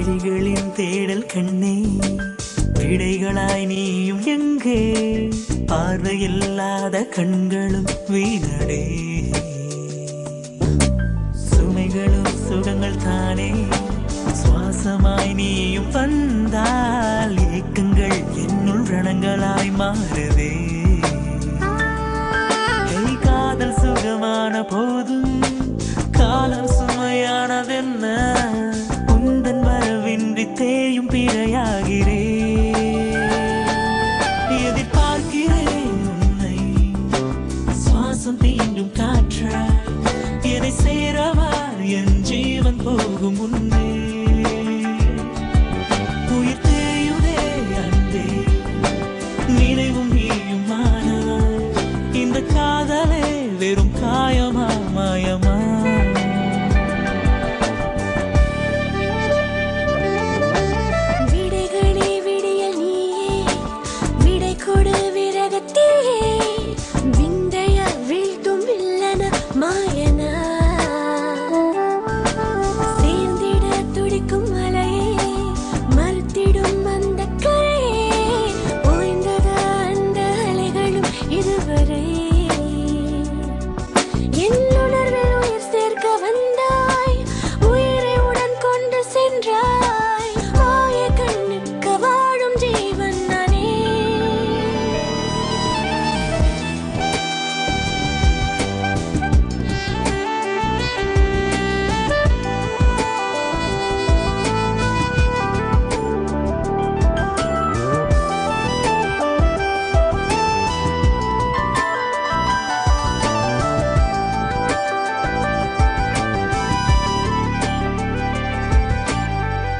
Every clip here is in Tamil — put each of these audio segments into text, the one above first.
விழிகளின் தேடல் கண்ணே, விடைகளாய் நீயும் எங்கே? பார்வையில்லாத கண்களும் வீணடே. சுமைகளும் சுகங்கள் தானே, சுவாசமாய் நீயும் வந்தால் ஏக்கங்கள் என்னுள் ரணங்களாய் மாறுதே. காதல் சுகமான போதும் காலம் சுமையானதென்ன? உந்தன் வரவின்றி தேயும் பிழையாகிறே. எதிர்பார்க்கிறேன் உன்னை, சுவாசம் தீண்டும் காற்றாய் என்னை சேரவா? என் ஜீவன் போகும் முன்னே உயிர் தேயுதே அன்பே, நினைவும் நீயும் ஆனாய். இந்த காதலே வெறும் காயமா மாயமா? விடைகளே விடியல் நீயே, விடை கொடு விரகத்திலே. விந்தைய வீழ்த்தும் வில்லன மாயனா, சேர்ந்திட துடிக்கும் மலையே, மறுத்திடும் அந்த கரையே. ஓய்ந்தத அந்த அலைகளும் இதுவரை. என் உணர்வில் உயிர் சேர்க்க வந்தாய், உயிரை உடன் கொண்டு சென்றாய். மாய கண்ணுக்கு வாழும் ஜீவன் நானே.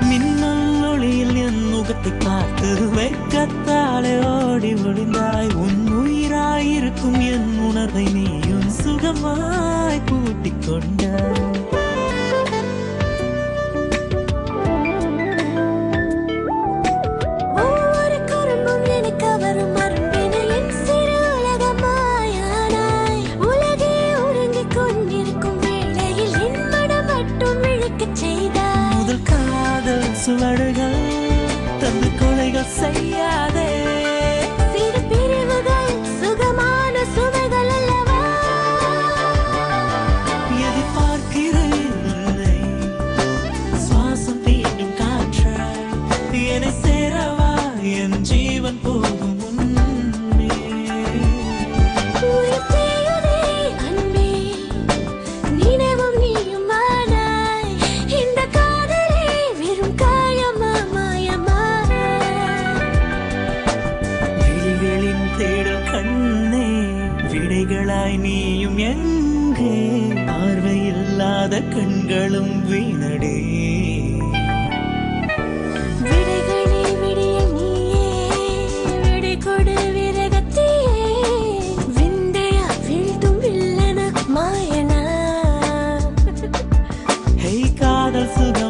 மின்னல் ஒளியில் என் முகத்தை பார்த்து வெட்கத்தாலே ஓடி ஒளிந்தாய். உன் உயிராயிருக்கும் என் உணர்வை நீயும் சுகமாய் பூட்டிக் கொண்டாய். ஒவ்வொரு குறும்பும் எனக்கு வரும் மரும்பென என் சிறு உலகமாயானாய். உலகே உறங்கிக் கொண்டிருக்கும் வேளையில் என் மனம் மட்டும் விழிக்கச் செய்தாய். முதல் காதல் சுவடுகள் தந்து கொலைகள் செய்யாதே. சிறு பிரிவுகள் சுகமான சுவைகள் அல்லவா? எதிர்பார்க்கிறேன் உன்னை, சுவாசம் தீண்டும் காற்றாய் என்னை சேரவா? என் ஜீவன் போகும் முன்னே உயிர் தேயுதே அன்பே, நினைவும் நீயும் ஆனாய். இந்த காதலே வெறும் காயமா மாயமா? விழிகளின் தேடல் கண்ணே, விடைகளாய் நீயும் எங்கே? பார்வையில்லாத கண்களும் வீணடே. விடைகளே விடியல் நீயே, விடை கொடு விரகத்திலே. விந்தைய வீழ்த்தும் வில்லன மாயனா. ஹே காதல் சுகம்